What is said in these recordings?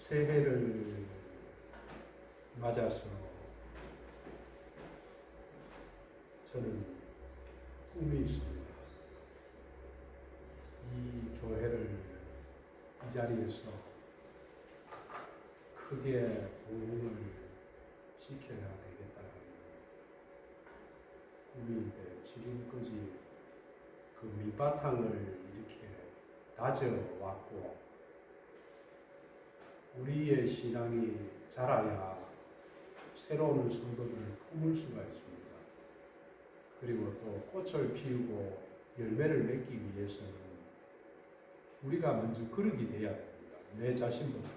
새해를 맞아서 저는 꿈이 있습니다. 이 교회를 이 자리에서 크게 부흥을 시켜야 되겠다는 꿈인데 지금까지 그 밑바탕을 이렇게 다져왔고 우리의 신앙이 자라야 새로운 성도들을 품을 수가 있습니다. 그리고 또 꽃을 피우고 열매를 맺기 위해서는 우리가 먼저 그릇이 돼야 됩니다. 내 자신부터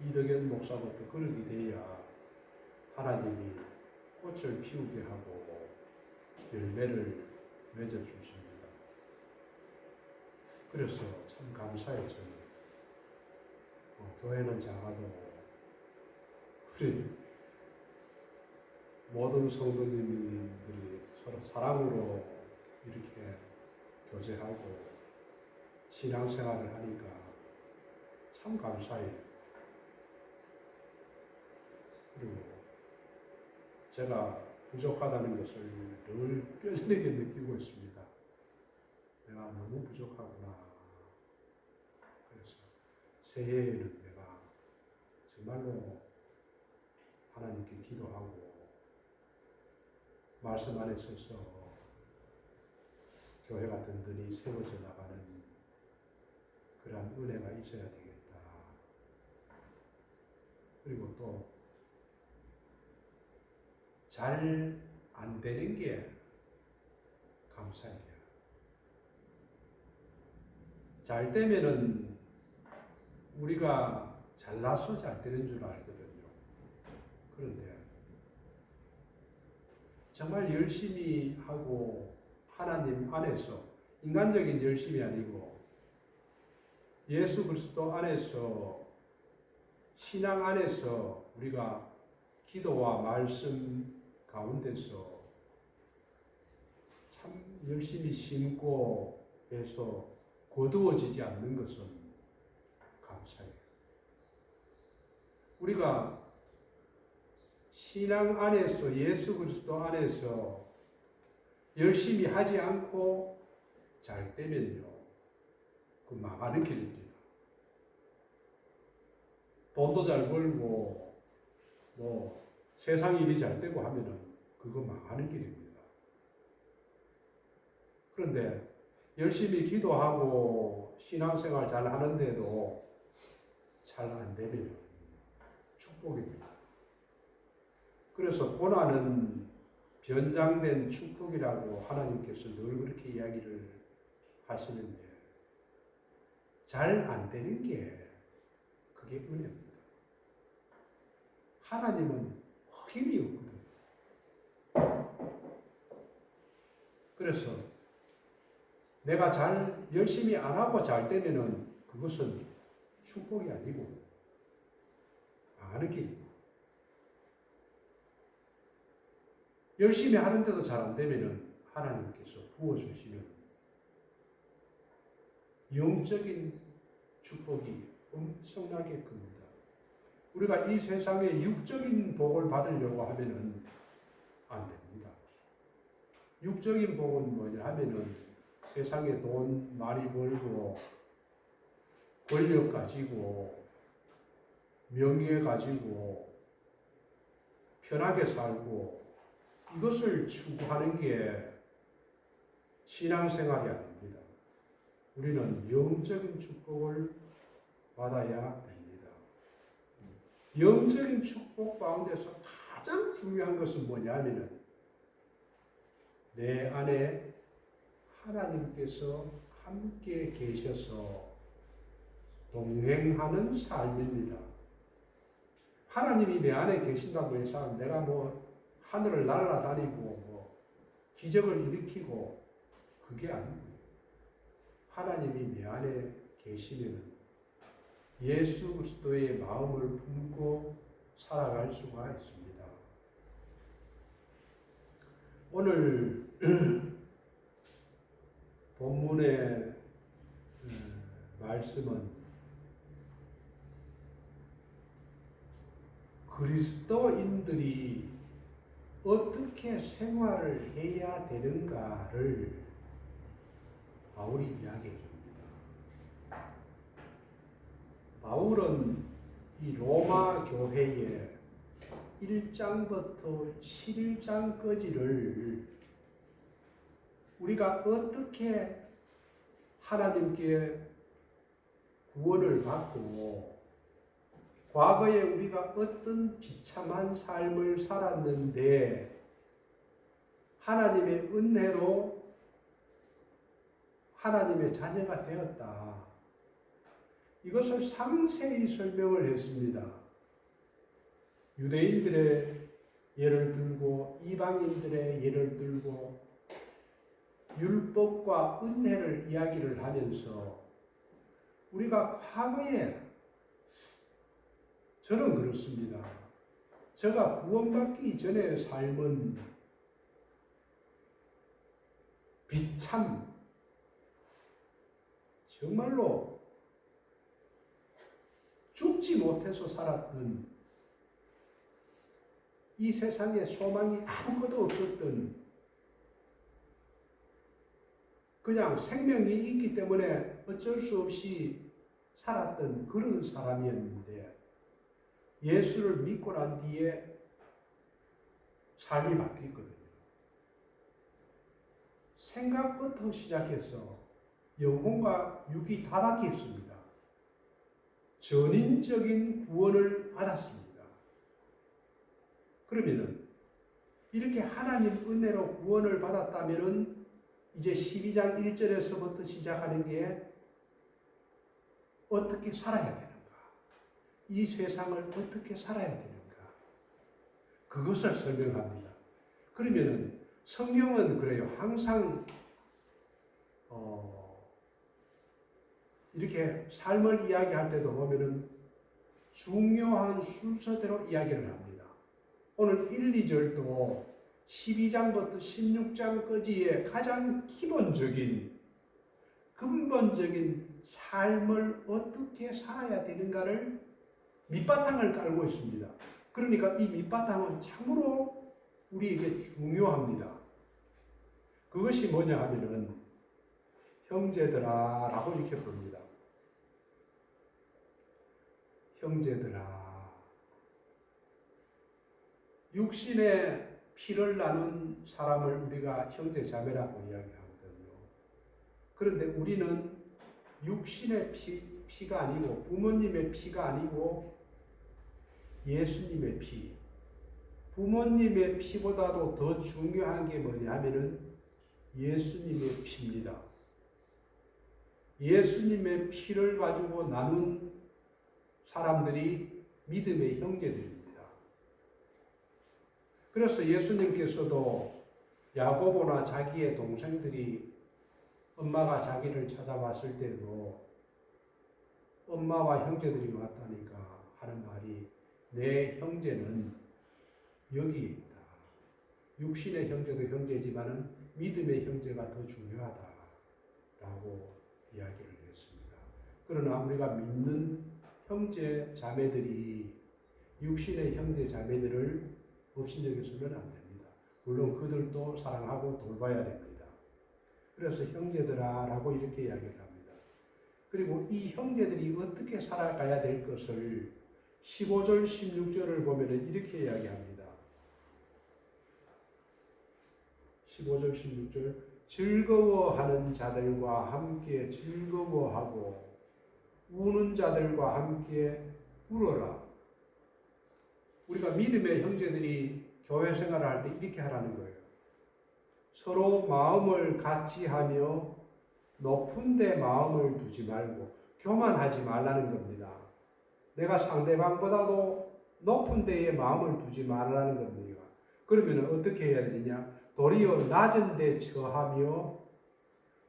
이덕연 목사부터 그릇이 돼야 하나님이 꽃을 피우게 하고 열매를 맺어주십니다. 그래서 참 감사해요. 저는 교회는 작아도 우리 모든 성도님들이 서로 사랑으로 이렇게 교제하고 신앙생활을 하니까 참 감사해요. 그리고 제가 부족하다는 것을 늘 뼈저리게 느끼고 있습니다. 내가 너무 부족하구나. 그래서 새해에는 내가 정말로 하나님께 기도하고 말씀 안에 서서 교회가 든든히 세워져 나가는 그러한 은혜가 있어야 되겠다. 그리고 또 잘 안 되는 게 감사해요. 잘 되면은 우리가 잘나서 잘 되는 줄 알거든요. 그런데 정말 열심히 하고 하나님 안에서 인간적인 열심이 아니고 예수 그리스도 안에서 신앙 안에서 우리가 기도와 말씀 가운데서 참 열심히 심고 해서 거두어지지 않는 것은 감사해요. 우리가 신앙 안에서 예수 그리스도 안에서 열심히 하지 않고 잘 되면요, 그 망하는 길입니다. 돈도 잘 벌고 세상 일이 잘 되고 하면은 그거 망하는 길입니다. 그런데 열심히 기도하고 신앙생활 잘 하는데도 잘 안 되면 축복입니다. 그래서 고난은 변장된 축복이라고 하나님께서 늘 그렇게 이야기를 하시는데 잘 안 되는 게 그게 은혜입니다. 하나님은 힘이 없거든요. 그래서 내가 잘 열심히 안 하고 잘 되면은 그것은 축복이 아니고 망하는 길입니다. 열심히 하는데도 잘 안 되면은 하나님께서 부어주시면 영적인 축복이 엄청나게 큽니다. 우리가 이 세상에 육적인 복을 받으려고 하면은 안 됩니다. 육적인 복은 뭐냐 하면은 세상에 돈 많이 벌고 권력 가지고 명예 가지고 편하게 살고 이것을 추구하는 게 신앙생활이 아닙니다. 우리는 영적인 축복을 받아야 됩니다. 영적인 축복 가운데서 가장 중요한 것은 뭐냐면은 내 안에 하나님께서 함께 계셔서 동행하는 삶입니다. 하나님이 내 안에 계신다고 해서 내가 하늘을 날아다니고 기적을 일으키고 그게 아니고요. 하나님이 내 안에 계시면 예수 그리스도의 마음을 품고 살아갈 수가 있습니다. 오늘 본문의 말씀은 그리스도인들이 어떻게 생활을 해야 되는가를 바울이 이야기해 줍니다. 바울은 이 로마 교회의 1장부터 11장까지를 우리가 어떻게 하나님께 구원을 받고 과거에 우리가 어떤 비참한 삶을 살았는데 하나님의 은혜로 하나님의 자녀가 되었다. 이것을 상세히 설명을 했습니다. 유대인들의 예를 들고 이방인들의 예를 들고 율법과 은혜를 이야기를 하면서 우리가 과거에 저는 그렇습니다. 제가 구원받기 전의 삶은 비참 정말로 죽지 못해서 살았던 이 세상에 소망이 아무것도 없었던 그냥 생명이 있기 때문에 어쩔 수 없이 살았던 그런 사람이었는데 예수를 믿고 난 뒤에 삶이 바뀌거든요. 생각부터 시작해서 영혼과 육이 다 바뀌었습니다. 전인적인 구원을 받았습니다. 그러면은 이렇게 하나님 은혜로 구원을 받았다면은 이제 12장 1절에서부터 시작하는 게 어떻게 살아야 되는가? 이 세상을 어떻게 살아야 되는가? 그것을 설명합니다. 그러면은 성경은 그래요. 항상 이렇게 삶을 이야기할 때도 보면은 중요한 순서대로 이야기를 합니다. 오늘 1, 2절도 12장부터 16장까지의 가장 기본적인 근본적인 삶을 어떻게 살아야 되는가를 밑바탕을 깔고 있습니다. 그러니까 이 밑바탕은 참으로 우리에게 중요합니다. 그것이 뭐냐 하면은 형제들아 라고 이렇게 부릅니다. 형제들아. 육신의 피를 나눈 사람을 우리가 형제 자매라고 이야기하거든요. 그런데 우리는 육신의 피가 아니고 부모님의 피가 아니고 예수님의 피. 부모님의 피보다도 더 중요한 게 뭐냐면은 예수님의 피입니다. 예수님의 피를 가지고 나눈 사람들이 믿음의 형제들입니다. 그래서 예수님께서도 야고보나 자기의 동생들이 엄마가 자기를 찾아왔을 때도 엄마와 형제들이 왔다니까 하는 말이 내 형제는 여기 있다. 육신의 형제도 형제지만은 믿음의 형제가 더 중요하다라고 이야기를 했습니다. 그러나 우리가 믿는 형제 자매들이 육신의 형제 자매들을 업신여겨서는 안 됩니다. 물론 그들도 사랑하고 돌봐야 됩니다. 그래서 형제들아 라고 이렇게 이야기를 합니다. 그리고 이 형제들이 어떻게 살아가야 될 것을 15절 16절을 보면 이렇게 이야기합니다. 15절 16절 즐거워하는 자들과 함께 즐거워하고 우는 자들과 함께 울어라. 우리가 믿음의 형제들이 교회 생활을 할 때 이렇게 하라는 거예요. 서로 마음을 같이 하며 높은 데 마음을 두지 말고 교만하지 말라는 겁니다. 내가 상대방보다도 높은 데에 마음을 두지 말라는 겁니다. 그러면 어떻게 해야 되느냐? 도리어 낮은 데 처하며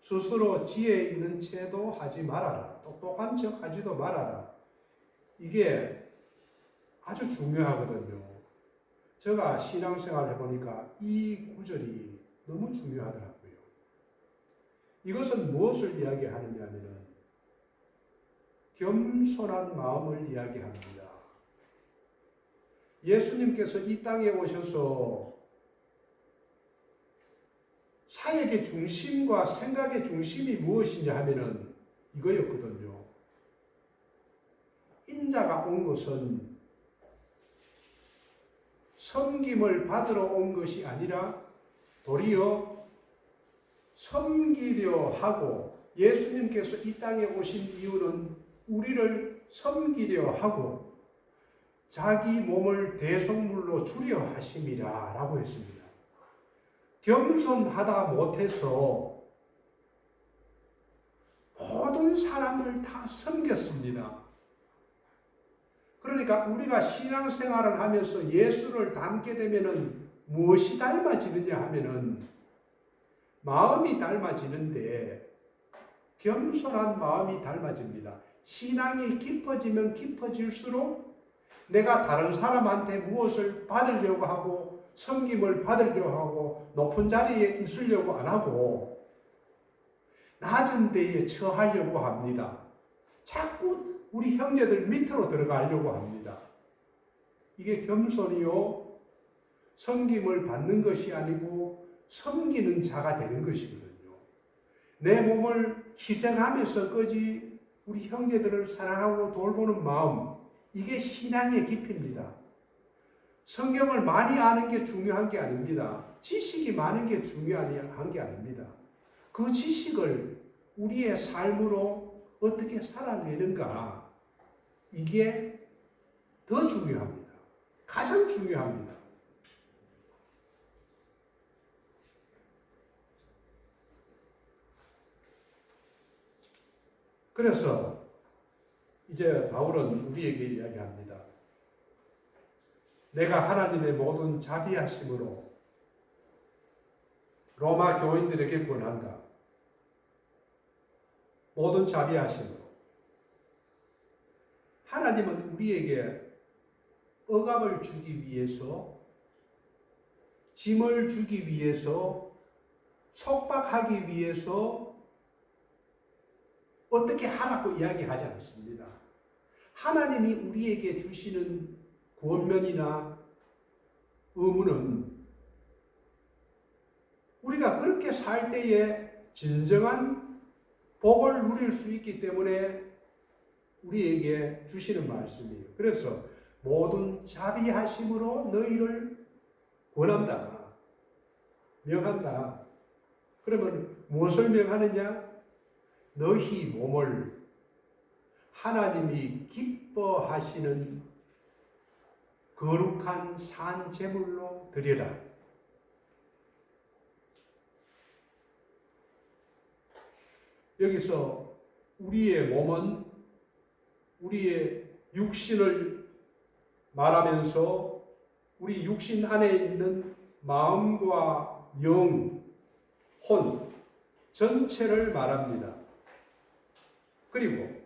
스스로 지혜 있는 채도 하지 말아라. 똑똑한 척 하지도 말아라. 이게 아주 중요하거든요. 제가 신앙생활을 해보니까 이 구절이 너무 중요하더라고요. 이것은 무엇을 이야기하느냐 하면은 겸손한 마음을 이야기합니다. 예수님께서 이 땅에 오셔서 사역의 중심과 생각의 중심이 무엇이냐 하면은 이거였거든요. 인자가 온 것은 섬김을 받으러 온 것이 아니라 도리어 섬기려 하고, 예수님께서 이 땅에 오신 이유는 우리를 섬기려 하고 자기 몸을 대속물로 주려 하심이라 라고 했습니다. 겸손하다 못해서 모든 사람을 다 섬겼습니다. 그러니까 우리가 신앙생활을 하면서 예수를 닮게 되면은 무엇이 닮아지느냐 하면은 마음이 닮아지는데, 겸손한 마음이 닮아집니다. 신앙이 깊어지면 깊어질수록 내가 다른 사람한테 무엇을 받으려고 하고 섬김을 받으려고 하고 높은 자리에 있으려고 안 하고 낮은 데에 처하려고 합니다. 자꾸 우리 형제들 밑으로 들어가려고 합니다. 이게 겸손이요, 섬김을 받는 것이 아니고 섬기는 자가 되는 것이거든요. 내 몸을 희생하면서까지 우리 형제들을 사랑하고 돌보는 마음, 이게 신앙의 깊이입니다. 성경을 많이 아는 게 중요한 게 아닙니다. 지식이 많은 게 중요한 게 아닙니다. 그 지식을 우리의 삶으로 어떻게 살아내는가, 이게 더 중요합니다. 가장 중요합니다. 그래서 이제 바울은 우리에게 이야기합니다. 내가 하나님의 모든 자비하심으로 로마 교인들에게 권한다. 모든 자비하심으로. 하나님은 우리에게 억압을 주기 위해서, 짐을 주기 위해서, 속박하기 위해서 어떻게 하라고 이야기하지 않습니다. 하나님이 우리에게 주시는 권면이나 의무는 우리가 그렇게 살 때에 진정한 복을 누릴 수 있기 때문에 우리에게 주시는 말씀이에요. 그래서 모든 자비하심으로 너희를 권한다, 명한다. 그러면 무엇을 명하느냐? 너희 몸을 하나님이 기뻐하시는 거룩한 산 제물로 드려라. 여기서 우리의 몸은 우리의 육신을 말하면서 우리 육신 안에 있는 마음과 영, 혼 전체를 말합니다. 그리고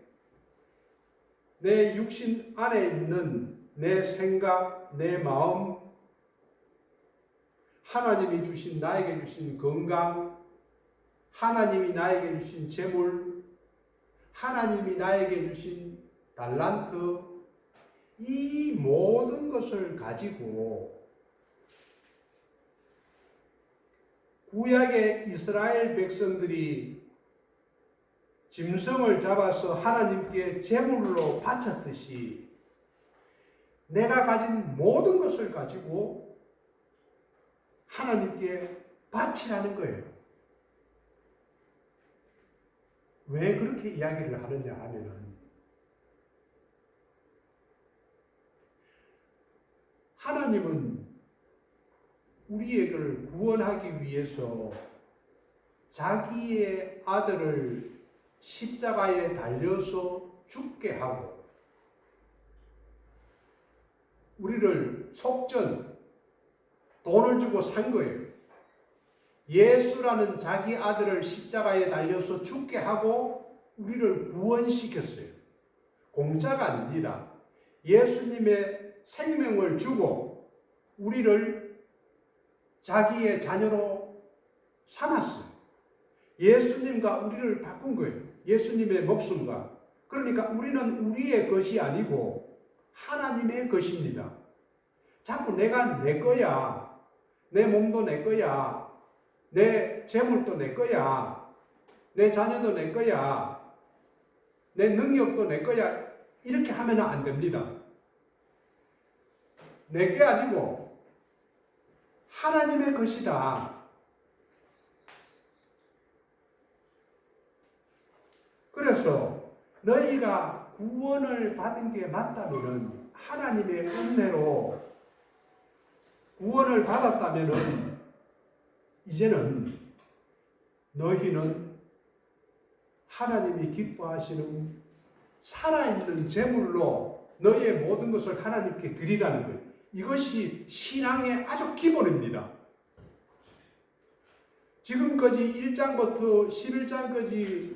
내 육신 안에 있는 내 생각, 내 마음, 하나님이 주신, 나에게 주신 건강, 하나님이 나에게 주신 재물, 하나님이 나에게 주신 달란트, 이 모든 것을 가지고 구약의 이스라엘 백성들이 짐승을 잡아서 하나님께 제물로 바쳤듯이 내가 가진 모든 것을 가지고 하나님께 바치라는 거예요. 왜 그렇게 이야기를 하느냐 하면은 하나님은 우리를 구원하기 위해서 자기의 아들을 십자가에 달려서 죽게 하고 우리를 속전, 돈을 주고 산 거예요. 예수라는 자기 아들을 십자가에 달려서 죽게 하고 우리를 구원시켰어요. 공짜가 아닙니다. 예수님의 생명을 주고 우리를 자기의 자녀로 삼았어요. 예수님과 우리를 바꾼 거예요. 예수님의 목숨과. 그러니까 우리는 우리의 것이 아니고 하나님의 것입니다. 자꾸 내가 내 거야. 내 몸도 내 거야. 내 재물도 내 거야. 내 자녀도 내 거야. 내 능력도 내 거야. 이렇게 하면 안 됩니다. 내 게 아니고 하나님의 것이다. 그래서 너희가 구원을 받은 게 맞다면은, 하나님의 은혜로 구원을 받았다면은, 이제는 너희는 하나님이 기뻐하시는 살아있는 제물로 너희의 모든 것을 하나님께 드리라는 거예요. 이것이 신앙의 아주 기본입니다. 지금까지 1장부터 11장까지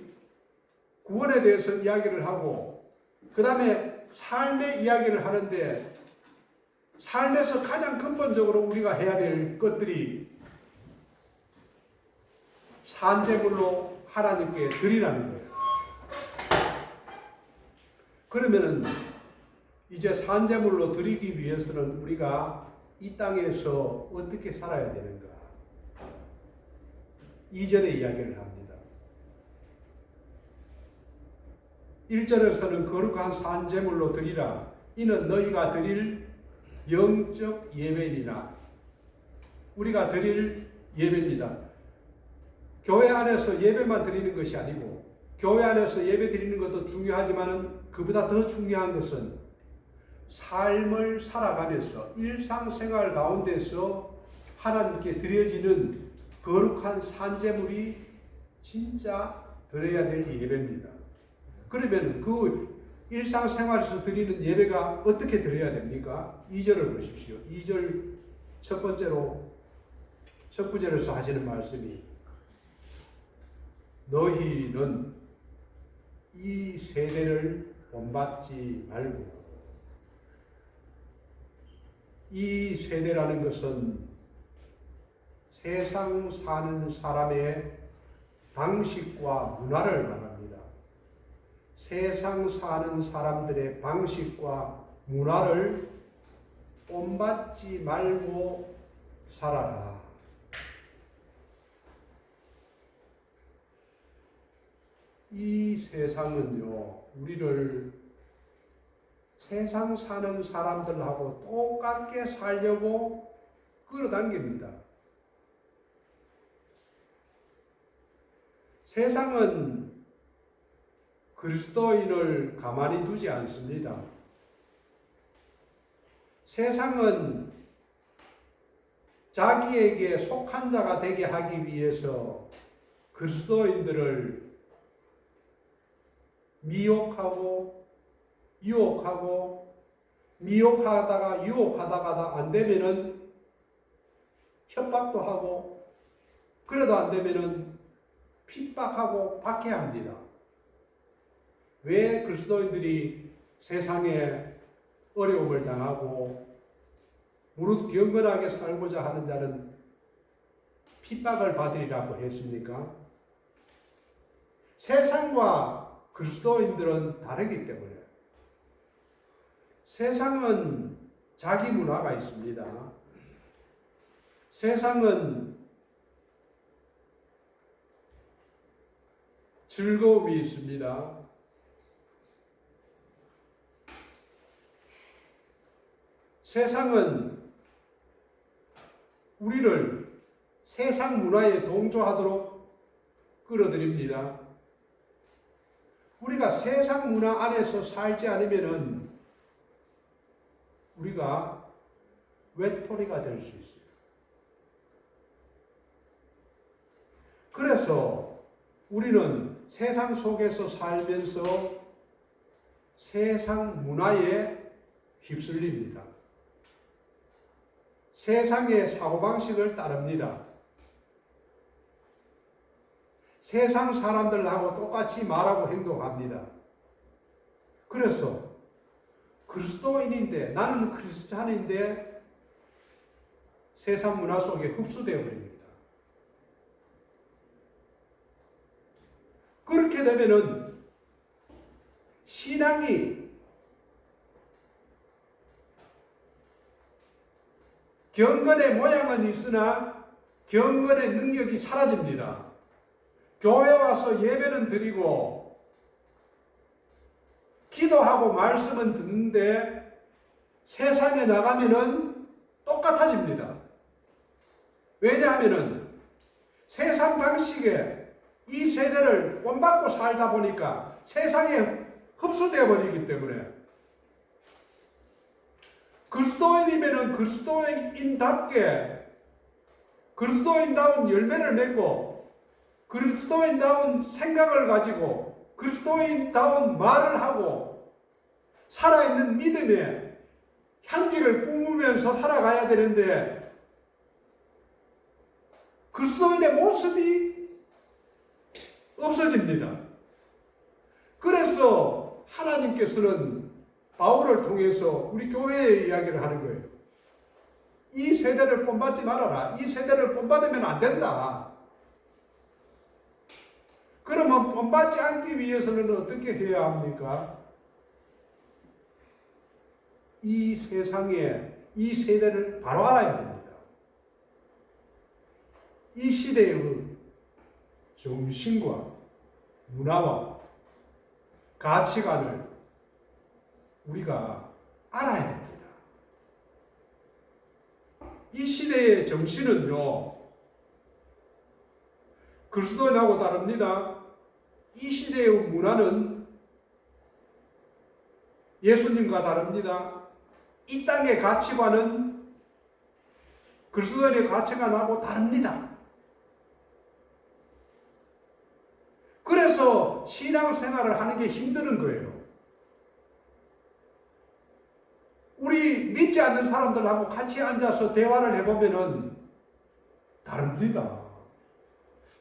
구원에 대해서 이야기를 하고, 그 다음에 삶의 이야기를 하는데, 삶에서 가장 근본적으로 우리가 해야 될 것들이 산제물로 하나님께 드리라는 거예요. 그러면은 이제 산제물로 드리기 위해서는 우리가 이 땅에서 어떻게 살아야 되는가? 2절에 이야기를 합니다. 1절에서는 거룩한 산제물로 드리라. 이는 너희가 드릴 영적 예배니라. 우리가 드릴 예배입니다. 교회 안에서 예배만 드리는 것이 아니고, 교회 안에서 예배 드리는 것도 중요하지만 그보다 더 중요한 것은 삶을 살아가면서 일상생활 가운데서 하나님께 드려지는 거룩한 산제물이 진짜 드려야 될 예배입니다. 그러면 그 일상생활에서 드리는 예배가 어떻게 드려야 됩니까? 2절을 보십시오. 2절 첫 번째로 첫 구절에서 하시는 말씀이, 너희는 이 세대를 본받지 말고. 이 세대라는 것은 세상 사는 사람의 방식과 문화를 말합니다. 세상 사는 사람들의 방식과 문화를 본받지 말고 살아라. 이 세상은요, 우리를 세상 사는 사람들하고 똑같게 살려고 끌어당깁니다. 세상은 그리스도인을 가만히 두지 않습니다. 세상은 자기에게 속한 자가 되게 하기 위해서 그리스도인들을 미혹하고 유혹하고, 미혹하다가 유혹하다가 안 되면은 협박도 하고, 그래도 안 되면은 핍박하고 박해합니다. 왜 그리스도인들이 세상에 어려움을 당하고 무릇 경건하게 살고자 하는 자는 핍박을 받으리라고 했습니까? 세상과 그리스도인들은 다르기 때문에. 세상은 자기 문화가 있습니다. 세상은 즐거움이 있습니다. 세상은 우리를 세상 문화에 동조하도록 끌어들입니다. 우리가 세상 문화 안에서 살지 않으면은 우리가 외톨이가 될 수 있어요. 그래서 우리는 세상 속에서 살면서 세상 문화에 휩쓸립니다. 세상의 사고방식을 따릅니다. 세상 사람들하고 똑같이 말하고 행동합니다. 그래서 그리스도인인데, 나는 크리스찬인데 세상 문화 속에 흡수되어 버립니다. 그렇게 되면은 신앙이 경건의 모양은 있으나 경건의 능력이 사라집니다. 교회 와서 예배는 드리고 기도하고 말씀은 듣는데 세상에 나가면은 똑같아집니다. 왜냐하면은 세상 방식에 이 세대를 본받고 살다 보니까 세상에 흡수되어 버리기 때문에 그리스도인이면은 그리스도인답게 그리스도인다운 열매를 맺고 그리스도인다운 생각을 가지고 그리스도인다운 말을 하고 살아있는 믿음의 향기를 뿜으면서 살아가야 되는데 그리스도인의 모습이 없어집니다. 그래서 하나님께서는 바울을 통해서 우리 교회의 이야기를 하는 거예요. 이 세대를 본받지 말아라. 이 세대를 본받으면 안 된다. 그러면 본받지 않기 위해서는 어떻게 해야 합니까? 이 세상에 이 세대를 바로 알아야 됩니다. 이 시대의 정신과 문화와 가치관을 우리가 알아야 됩니다. 이 시대의 정신은요, 그리스도인하고 다릅니다. 이 시대의 문화는 예수님과 다릅니다. 이 땅의 가치관은 그리스도인의 가치관하고 다릅니다. 그래서 신앙생활을 하는 게 힘든 거예요. 우리 믿지 않는 사람들하고 같이 앉아서 대화를 해보면은 다릅니다.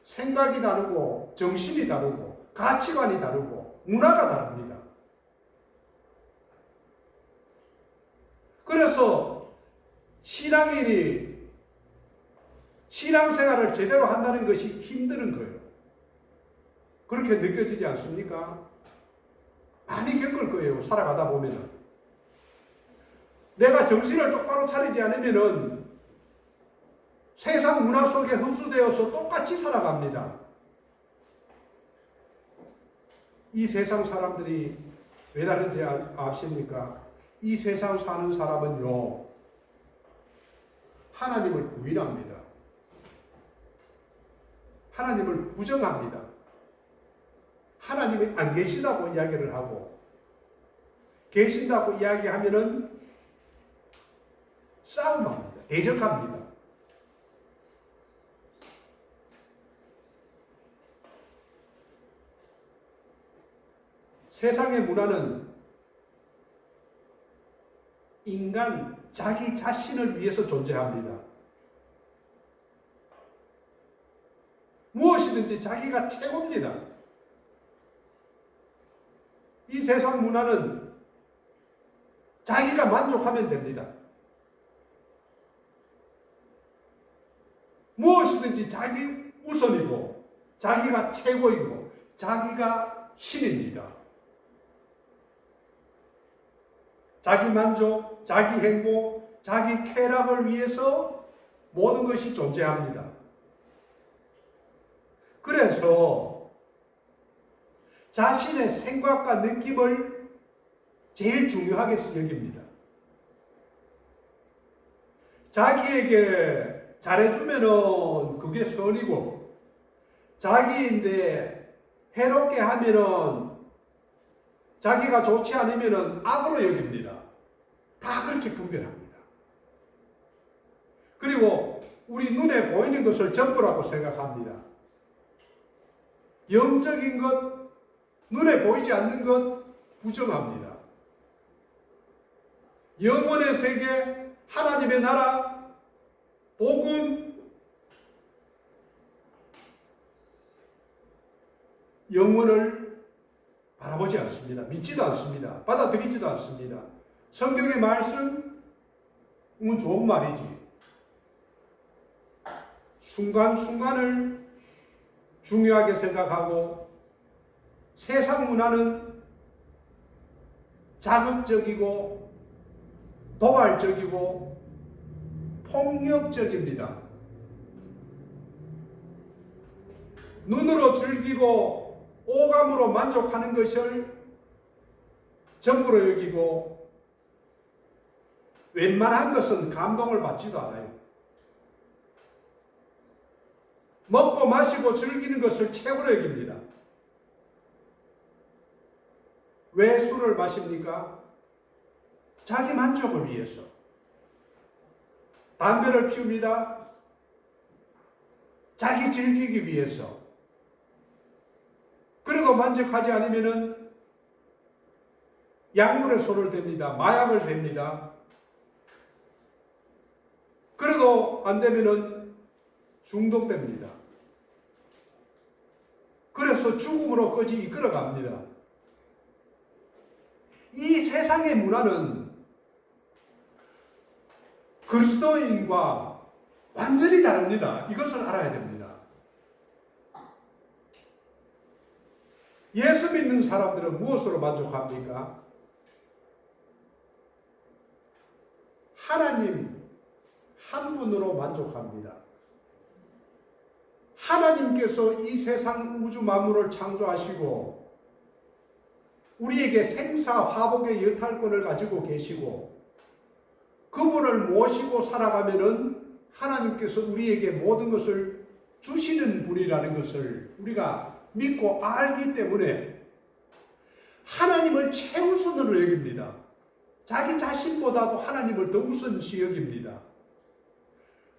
생각이 다르고 정신이 다르고 가치관이 다르고 문화가 다릅니다. 그래서 신앙인이 신앙생활을 제대로 한다는 것이 힘든 거예요. 그렇게 느껴지지 않습니까? 많이 겪을 거예요. 살아가다 보면은. 내가 정신을 똑바로 차리지 않으면은 세상 문화 속에 흡수되어서 똑같이 살아갑니다. 이 세상 사람들이 왜 다른지 아십니까? 이 세상 사는 사람은요, 하나님을 부인합니다. 하나님을 부정합니다. 하나님이 안 계시다고 이야기를 하고, 계신다고 이야기하면은 싸움합니다. 대적합니다. 세상의 문화는 인간 자기 자신을 위해서 존재합니다. 무엇이든지 자기가 최고입니다. 이 세상 문화는 자기가 만족하면 됩니다. 무엇이든지 자기 우선이고 자기가 최고이고 자기가 신입니다. 자기 만족, 자기 행복, 자기 쾌락을 위해서 모든 것이 존재합니다. 그래서 자신의 생각과 느낌을 제일 중요하게 여깁니다. 자기에게 잘해주면은 그게 선이고, 자기인데 해롭게 하면은 자기가 좋지 않으면은 악으로 여깁니다. 다 그렇게 분별합니다. 그리고 우리 눈에 보이는 것을 전부라고 생각합니다. 영적인 것, 눈에 보이지 않는 것 부정합니다. 영혼의 세계, 하나님의 나라, 복음, 영혼을 바라보지 않습니다. 믿지도 않습니다. 받아들이지도 않습니다. 성경의 말씀은 좋은 말이지. 순간순간을 중요하게 생각하고 세상 문화는 자극적이고 도발적이고 폭력적입니다. 눈으로 즐기고 오감으로 만족하는 것을 전부로 여기고 웬만한 것은 감동을 받지도 않아요. 먹고 마시고 즐기는 것을 최고로 여깁니다. 왜 술을 마십니까? 자기 만족을 위해서. 담배를 피웁니다. 자기 즐기기 위해서. 그래도 만족하지 않으면은 약물에 손을 댑니다. 마약을 댑니다. 그래도 안 되면은 중독됩니다. 그래서 죽음으로 끝이 이끌어갑니다. 이 세상의 문화는 그리스도인과 완전히 다릅니다. 이것을 알아야 됩니다. 예수 믿는 사람들은 무엇으로 만족합니까? 하나님 한 분으로 만족합니다. 하나님께서 이 세상 우주 만물을 창조하시고 우리에게 생사 화복의 여탈권을 가지고 계시고 그분을 모시고 살아가면은 하나님께서 우리에게 모든 것을 주시는 분이라는 것을 우리가 믿고 알기 때문에 하나님을 최우선으로 여깁니다. 자기 자신보다도 하나님을 더 우선시 여깁니다.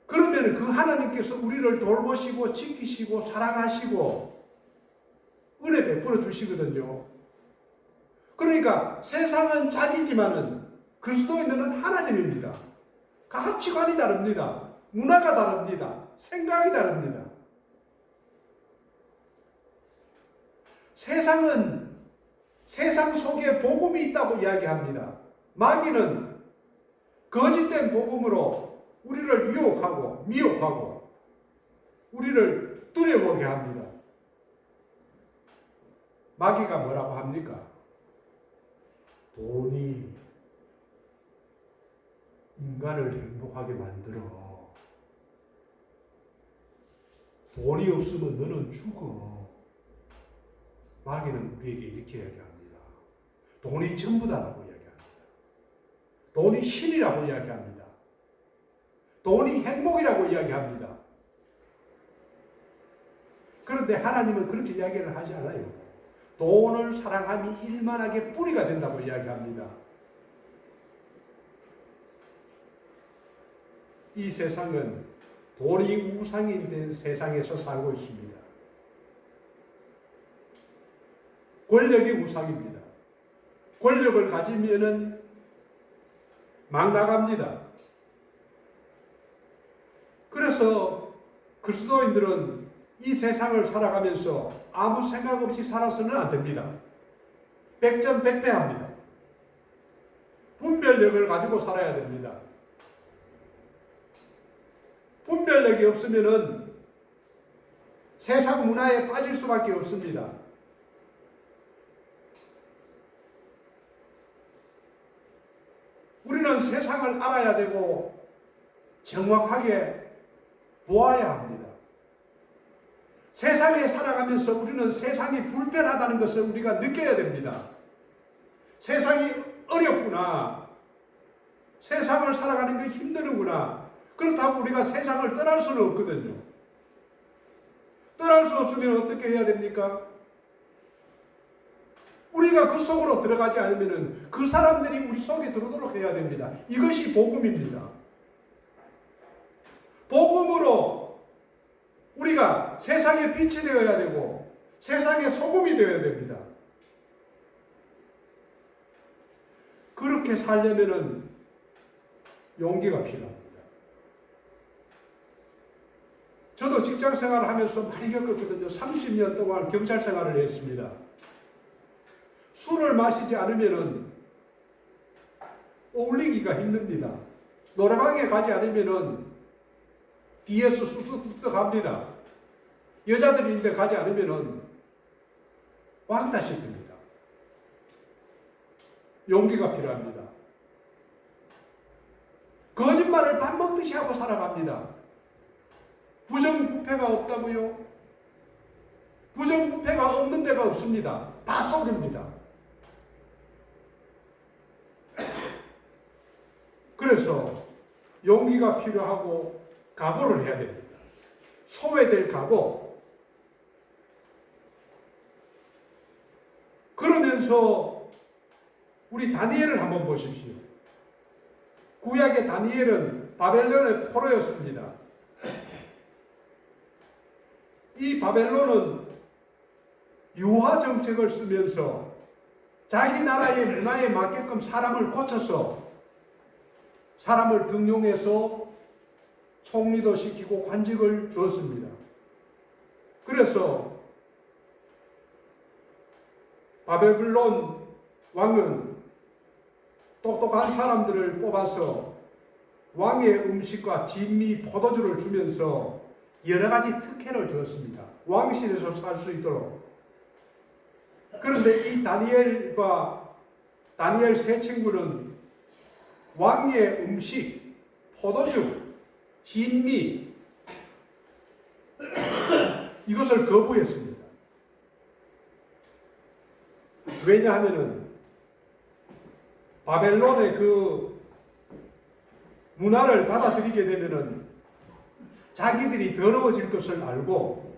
그러면 그 하나님께서 우리를 돌보시고 지키시고 사랑하시고 은혜 베풀어 주시거든요. 그러니까 세상은 자기지만은 그리스도인들은 하나님입니다. 가치관이 다릅니다. 문화가 다릅니다. 생각이 다릅니다. 세상은 세상 속에 복음이 있다고 이야기합니다. 마귀는 거짓된 복음으로 우리를 유혹하고 미혹하고 우리를 두려워하게 합니다. 마귀가 뭐라고 합니까? 돈이 인간을 행복하게 만들어. 돈이 없으면 너는 죽어. 마귀는 우리에게 이렇게 이야기합니다. 돈이 전부다라고 이야기합니다. 돈이 신이라고 이야기합니다. 돈이 행복이라고 이야기합니다. 그런데 하나님은 그렇게 이야기를 하지 않아요. 돈을 사랑함이 일만하게 뿌리가 된다고 이야기합니다. 이 세상은 돈이 우상이 된 세상에서 살고 있습니다. 권력이 우상입니다. 권력을 가지면은 막 나갑니다. 그래서 그리스도인들은 이 세상을 살아가면서 아무 생각 없이 살아서는 안 됩니다. 백전백패합니다. 분별력을 가지고 살아야 됩니다. 분별력이 없으면은 세상 문화에 빠질 수밖에 없습니다. 우리는 세상을 알아야 되고 정확하게 보아야 합니다. 세상에 살아가면서 우리는 세상이 불편하다는 것을 우리가 느껴야 됩니다. 세상이 어렵구나. 세상을 살아가는 게 힘드는구나. 그렇다고 우리가 세상을 떠날 수는 없거든요. 떠날 수 없으면 어떻게 해야 됩니까? 우리가 그 속으로 들어가지 않으면 그 사람들이 우리 속에 들어오도록 해야 됩니다. 이것이 복음입니다. 복음으로 우리가 세상의 빛이 되어야 되고 세상의 소금이 되어야 됩니다. 그렇게 살려면은 용기가 필요합니다. 저도 직장 생활을 하면서 많이 겪었거든요. 30년 동안 경찰 생활을 했습니다. 술을 마시지 않으면은 어울리기가 힘듭니다. 노래방에 가지 않으면은 뒤에서 수수뚝뚝합니다. 여자들인데 가지 않으면은 왕따시킵니다. 용기가 필요합니다. 거짓말 거짓말을 밥 먹듯이 하고 살아갑니다. 부정부패가 없다고요? 부정부패가 없는 데가 없습니다. 다 속입니다. 그래서 용기가 필요하고 각오를 해야 됩니다. 소외될 각오. 그러면서 우리 다니엘을 한번 보십시오. 구약의 다니엘은 바벨론의 포로였습니다. 이 바벨론은 유화 정책을 쓰면서 자기 나라의 문화에 맞게끔 사람을 고쳐서 사람을 등용해서 총리도 시키고 관직을 주었습니다. 그래서 바벨론 왕은 똑똑한 사람들을 뽑아서 왕의 음식과 진미, 포도주를 주면서 여러 가지 특혜를 주었습니다. 왕실에서 살 수 있도록. 그런데 이 다니엘 세 친구는 왕의 음식, 포도주, 진미 이것을 거부했습니다. 왜냐하면은 바벨론의 그 문화를 받아들이게 되면은 자기들이 더러워질 것을 알고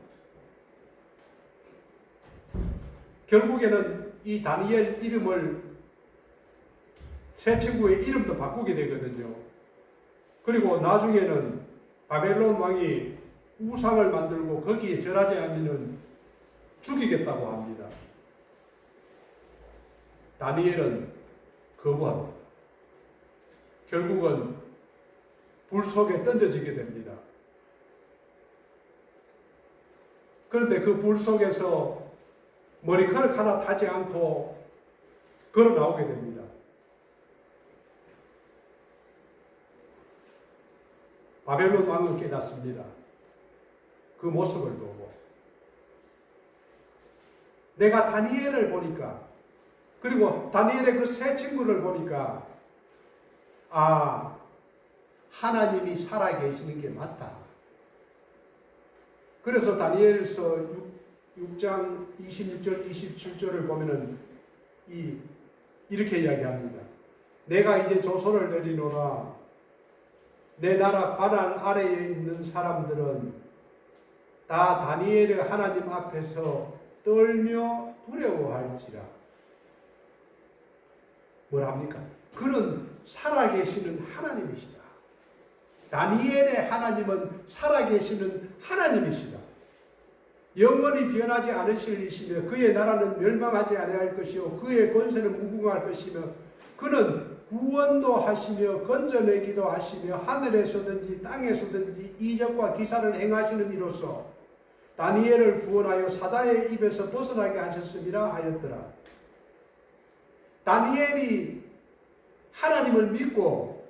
결국에는 이 다니엘 이름을 새 친구의 이름도 바꾸게 되거든요. 그리고 나중에는 바벨론 왕이 우상을 만들고 거기에 절하지 않으면 죽이겠다고 합니다. 다니엘은 거부합니다. 결국은 불 속에 던져지게 됩니다. 그런데 그 불 속에서 머리카락 하나 타지 않고 걸어 나오게 됩니다. 바벨론 왕은 깨닫습니다. 그 모습을 보고 내가 다니엘을 보니까 그리고 다니엘의 그 세 친구를 보니까 하나님이 살아계시는 게 맞다. 그래서 다니엘서 6장 26절 27절을 보면은 이렇게 이야기합니다. 내가 이제 조소를 내리노라. 내 나라 관할 아래에 있는 사람들은 다 다니엘의 하나님 앞에서 떨며 두려워할지라. 뭐랍니까? 그는 살아계시는 하나님이시다. 다니엘의 하나님은 살아계시는 하나님이시다. 영원히 변하지 않으실 이시며 그의 나라는 멸망하지 아니할 것이요 그의 권세는 무궁할 것이며 그는 구원도 하시며 건져내기도 하시며 하늘에서든지 땅에서든지 이적과 기사를 행하시는 이로써 다니엘을 구원하여 사자의 입에서 벗어나게 하셨음이라 하였더라. 다니엘이 하나님을 믿고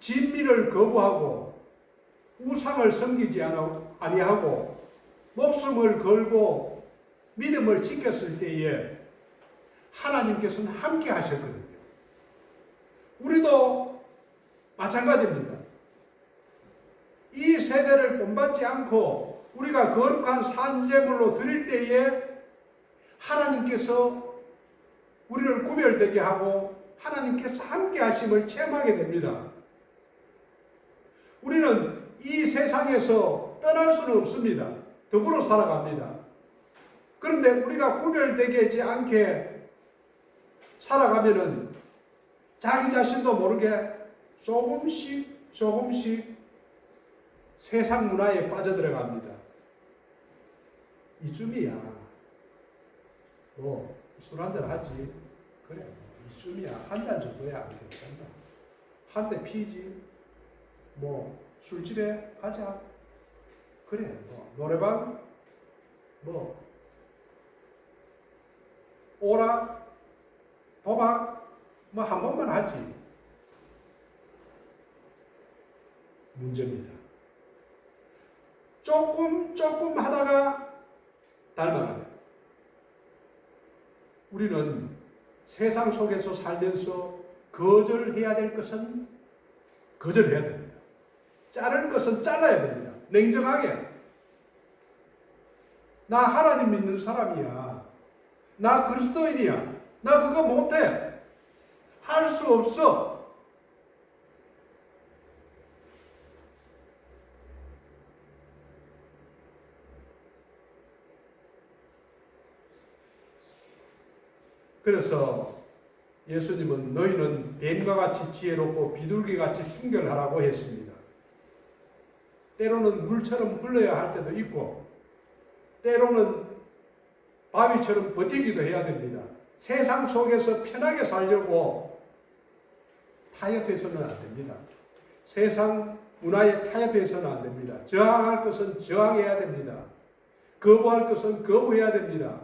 진미를 거부하고 우상을 섬기지 아니하고 목숨을 걸고 믿음을 지켰을 때에 하나님께서는 함께 하셨거든요. 우리도 마찬가지입니다. 이 세대를 본받지 않고 우리가 거룩한 산제물로 드릴 때에 하나님께서 우리를 구별되게 하고 하나님께서 함께 하심을 체험하게 됩니다. 우리는 이 세상에서 떠날 수는 없습니다. 더불어 살아갑니다. 그런데 우리가 구별되지 않게 살아가면은 자기 자신도 모르게 조금씩 세상 문화에 빠져들어갑니다. 이쯤이야. 술 한잔 하지. 그래, 이쯤이야. 한 잔 정도야 안 괜찮다. 한 대 피지. 술집에 가자. 그래, 노래방, 오락, 도박, 한 번만 하지. 문제입니다. 조금 하다가 닮아가요. 우리는 세상 속에서 살면서 거절해야 될 것은 거절해야 됩니다. 자를 것은 잘라야 됩니다. 냉정하게. 나 하나님 믿는 사람이야. 나 그리스도인이야. 나 그거 못해. 할 수 없어. 그래서 예수님은 너희는 뱀과 같이 지혜롭고 비둘기같이 순결하라고 했습니다. 때로는 물처럼 흘러야 할 때도 있고 때로는 바위처럼 버티기도 해야 됩니다. 세상 속에서 편하게 살려고 타협해서는 안 됩니다. 세상 문화에 타협해서는 안 됩니다. 저항할 것은 저항해야 됩니다. 거부할 것은 거부해야 됩니다.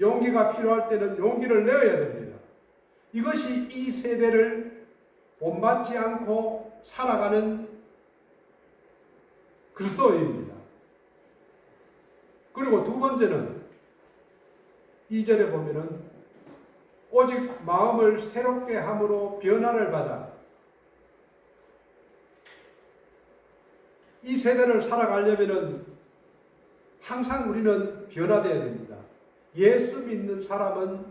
용기가 필요할 때는 용기를 내어야 됩니다. 이것이 이 세대를 본받지 않고 살아가는 그리스도인입니다. 그리고 두 번째는 2절에 보면은 오직 마음을 새롭게 함으로 변화를 받아. 이 세대를 살아가려면은 항상 우리는 변화되어야 됩니다. 예수 믿는 사람은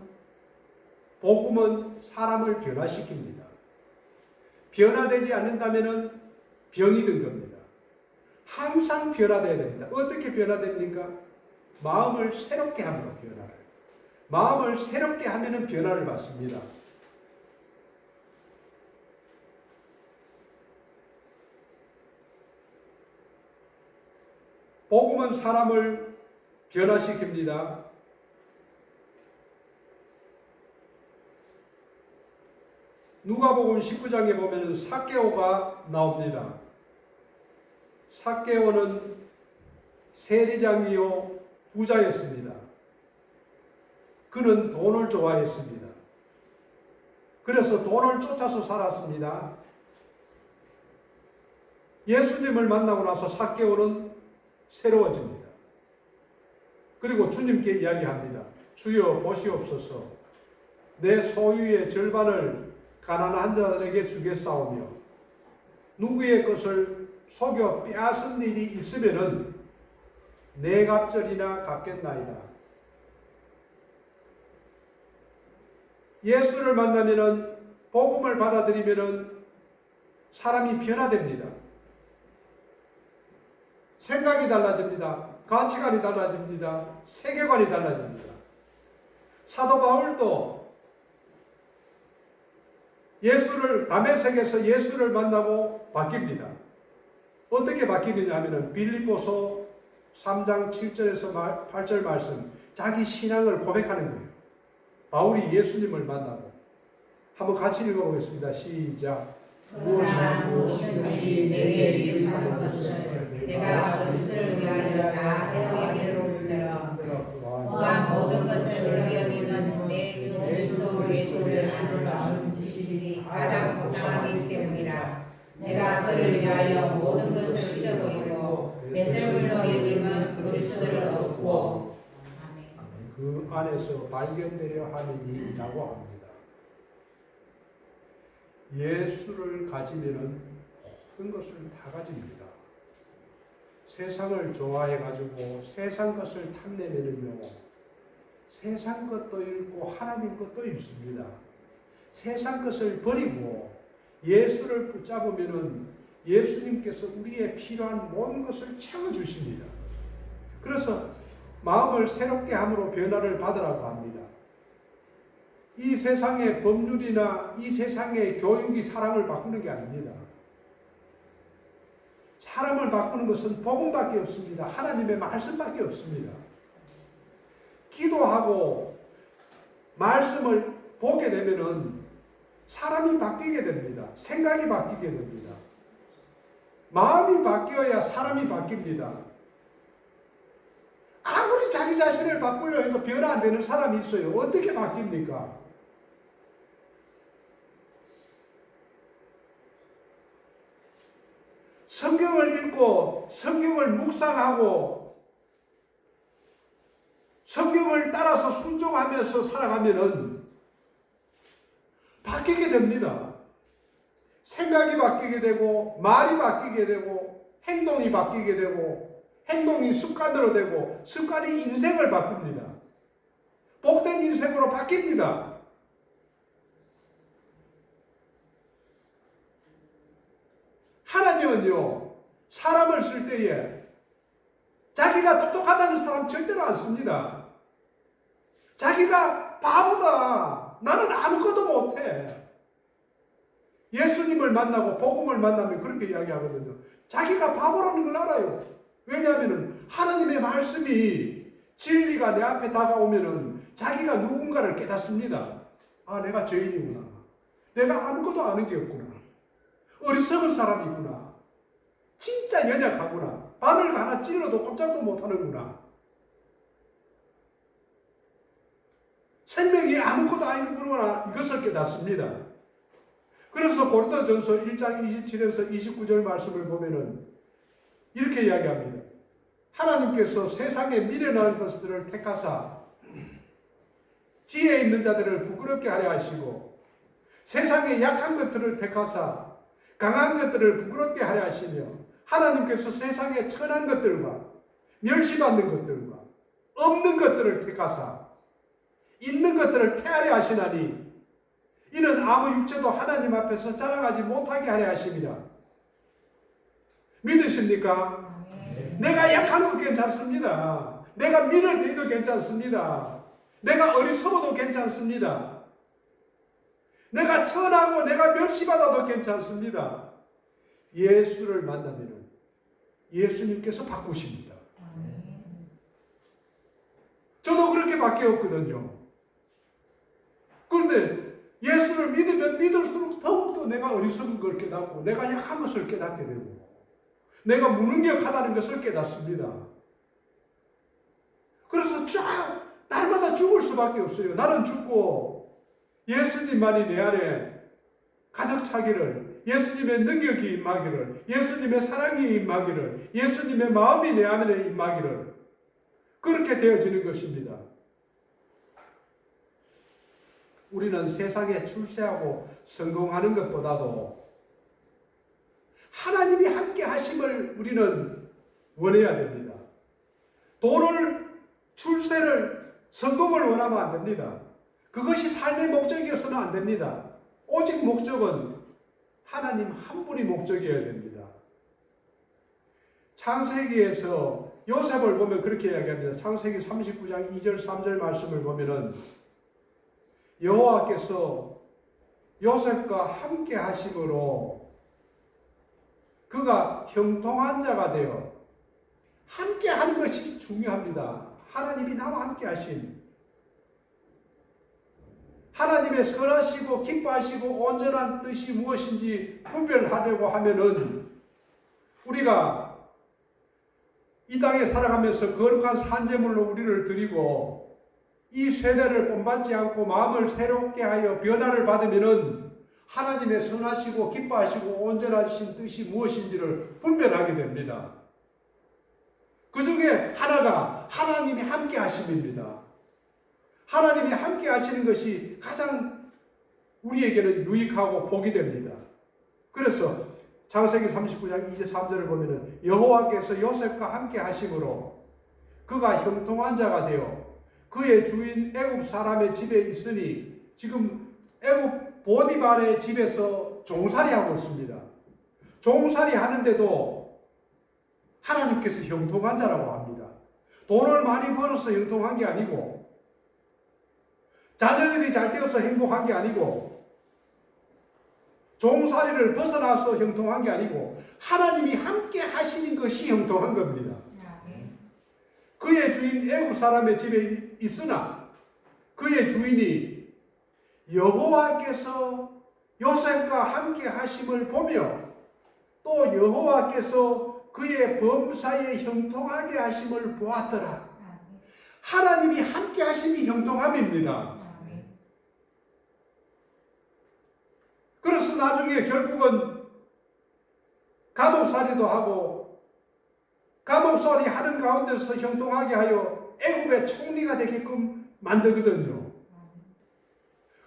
복음은 사람을 변화시킵니다. 변화되지 않는다면은 병이 든 겁니다. 항상 변화되어야 됩니다. 어떻게 변화됩니까? 마음을 새롭게 함으로 변화를. 마음을 새롭게 하면은 변화를 받습니다. 복음은 사람을 변화시킵니다. 누가복음 19장에 보면 삭개오가 나옵니다. 삭개오는 세리장이요 부자였습니다. 그는 돈을 좋아했습니다. 그래서 돈을 쫓아서 살았습니다. 예수님을 만나고 나서 삭개오는 새로워집니다. 그리고 주님께 이야기합니다. 주여 보시옵소서. 내 소유의 절반을 가난한 자들에게 주겠사오며 누구의 것을 속여 빼앗은 일이 있으면은 네 갑절이나 갚겠나이다. 예수를 만나면은 복음을 받아들이면은 사람이 변화됩니다. 생각이 달라집니다. 가치관이 달라집니다. 세계관이 달라집니다. 사도 바울도 다메섹에서 예수를 만나고 바뀝니다. 어떻게 바뀌느냐 하면은 빌립보서 3장 7절에서 8절 말씀, 자기 신앙을 고백하는 거예요. 바울이 예수님을 만나고. 한번 같이 읽어보겠습니다. 시작. 무엇이든지 내게 이익하는 것을 내가 그리스도를 위하여 다 해로이리라. 또한 모든 것을 너희에게는 내 주 그리스도 예수를 아는 지식이 가장 고상하기 때문이라. 내가 그를 위하여 모든 것을 잃어버리고 내세울 너희에게는 그리스도를 얻고 그 안에서 발견되려 함이니라고 합니다. 예수를 가지면은 모든 것을 다 가집니다. 세상을 좋아해가지고 세상 것을 탐내면은요, 세상 것도 잃고 하나님 것도 잃습니다. 세상 것을 버리고 예수를 붙잡으면은 예수님께서 우리의 필요한 모든 것을 채워주십니다. 그래서 마음을 새롭게 함으로 변화를 받으라고 합니다. 이 세상의 법률이나 이 세상의 교육이 사람을 바꾸는 게 아닙니다. 사람을 바꾸는 것은 복음밖에 없습니다. 하나님의 말씀밖에 없습니다. 기도하고 말씀을 보게 되면은 사람이 바뀌게 됩니다. 생각이 바뀌게 됩니다. 마음이 바뀌어야 사람이 바뀝니다. 아무리 자기 자신을 바꾸려 해도 변화 안 되는 사람이 있어요. 어떻게 바뀝니까? 성경을 읽고 성경을 묵상하고 성경을 따라서 순종하면서 살아가면은 바뀌게 됩니다. 생각이 바뀌게 되고 말이 바뀌게 되고 행동이 바뀌게 되고 행동이 습관으로 되고 습관이 인생을 바꿉니다. 복된 인생으로 바뀝니다. 하나님은요, 사람을 쓸 때에 자기가 똑똑하다는 사람 절대로 안 씁니다. 자기가 바보다. 나는 아무것도 못해. 예수님을 만나고 복음을 만나면 그렇게 이야기하거든요. 자기가 바보라는 걸 알아요. 왜냐하면 하나님의 말씀이 진리가 내 앞에 다가오면은 자기가 누군가를 깨닫습니다. 아, 내가 죄인이구나. 내가 아무것도 아는 게 없구나. 어리석은 사람이구나. 진짜 연약하구나. 바늘 하나 찔러도 꼼짝도 못하는구나. 생명이 아무것도 아니구나. 이것을 깨닫습니다. 그래서 고린도전서 1장 27에서 29절 말씀을 보면은 이렇게 이야기합니다. 하나님께서 세상에 미련한 것들을 택하사 지혜 있는 자들을 부끄럽게 하려 하시고 세상에 약한 것들을 택하사 강한 것들을 부끄럽게 하려 하시며 하나님께서 세상에 천한 것들과 멸시받는 것들과 없는 것들을 택하사 있는 것들을 폐하려 하시나니 이는 아무 육체도 하나님 앞에서 자랑하지 못하게 하려 하심이라. 믿으십니까? 내가 약한 건 괜찮습니다. 내가 미련해도 괜찮습니다. 내가 어리석어도 괜찮습니다. 내가 천하고 내가 멸시받아도 괜찮습니다. 예수를 만나면 예수님께서 바꾸십니다. 저도 그렇게 바뀌었거든요. 그런데 예수를 믿으면 믿을수록 더욱더 내가 어리석은 걸 깨닫고 내가 약한 것을 깨닫게 되고 내가 무능력하다는 것을 깨닫습니다. 그래서 쫙 날마다 죽을 수밖에 없어요. 나는 죽고 예수님만이 내 안에 가득 차기를, 예수님의 능력이 임하기를, 예수님의 사랑이 임하기를, 예수님의 마음이 내 안에 임하기를, 그렇게 되어지는 것입니다. 우리는 세상에 출세하고 성공하는 것보다도 하나님이 함께 하심을 우리는 원해야 됩니다. 돈을, 출세를, 성공을 원하면 안 됩니다. 그것이 삶의 목적이어서는 안 됩니다. 오직 목적은 하나님 한 분이 목적이어야 됩니다. 창세기에서 요셉을 보면 그렇게 이야기합니다. 창세기 39장 2절 3절 말씀을 보면은 여호와께서 요셉과 함께 하심으로 그가 형통한 자가 되어 함께 하는 것이 중요합니다. 하나님이 나와 함께 하심. 하나님의 선하시고 기뻐하시고 온전한 뜻이 무엇인지 분별하려고 하면은 우리가 이 땅에 살아가면서 거룩한 산재물로 우리를 드리고 이 세대를 본받지 않고 마음을 새롭게 하여 변화를 받으면은 하나님의 선하시고 기뻐하시고 온전하신 뜻이 무엇인지를 분별하게 됩니다. 그 중에 하나가 하나님이 함께 하심입니다. 하나님이 함께 하시는 것이 가장 우리에게는 유익하고 복이 됩니다. 그래서 창세기 39장 2절 3절을 보면은 여호와께서 요셉과 함께 하심으로 그가 형통한 자가 되어 그의 주인 애굽 사람의 집에 있으니 지금 애굽 보디발의 집에서 종살이 하고 있습니다. 종살이 하는데도 하나님께서 형통한 자라고 합니다. 돈을 많이 벌어서 형통한 게 아니고 자녀들이 잘 되어서 행복한 게 아니고 종살이를 벗어나서 형통한 게 아니고 하나님이 함께 하시는 것이 형통한 겁니다. 그의 주인 애굽 사람의 집에 있으나 그의 주인이 여호와께서 요셉과 함께 하심을 보며 또 여호와께서 그의 범사에 형통하게 하심을 보았더라. 하나님이 함께 하심이 형통함입니다. 그래서 나중에 결국은 감옥살이도 하고 감옥살이 하는 가운데서 형통하게 하여 애굽의 총리가 되게끔 만들거든요.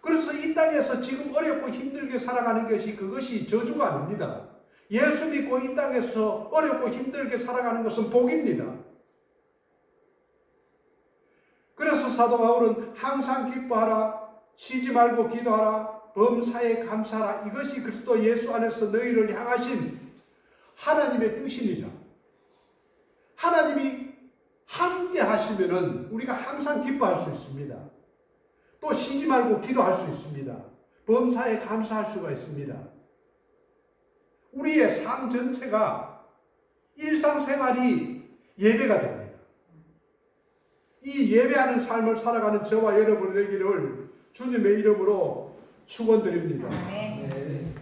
그래서 이 땅에서 지금 어렵고 힘들게 살아가는 것이 그것이 저주가 아닙니다. 예수 믿고 이 땅에서 어렵고 힘들게 살아가는 것은 복입니다. 그래서 사도 바울은 항상 기뻐하라, 쉬지 말고 기도하라, 범사에 감사하라. 이것이 그리스도 예수 안에서 너희를 향하신 하나님의 뜻입니다. 하나님이 함께 하시면은 우리가 항상 기뻐할 수 있습니다. 또 쉬지 말고 기도할 수 있습니다. 범사에 감사할 수가 있습니다. 우리의 삶 전체가 일상생활이 예배가 됩니다. 이 예배하는 삶을 살아가는 저와 여러분 되기를 주님의 이름으로 축원드립니다. 아멘.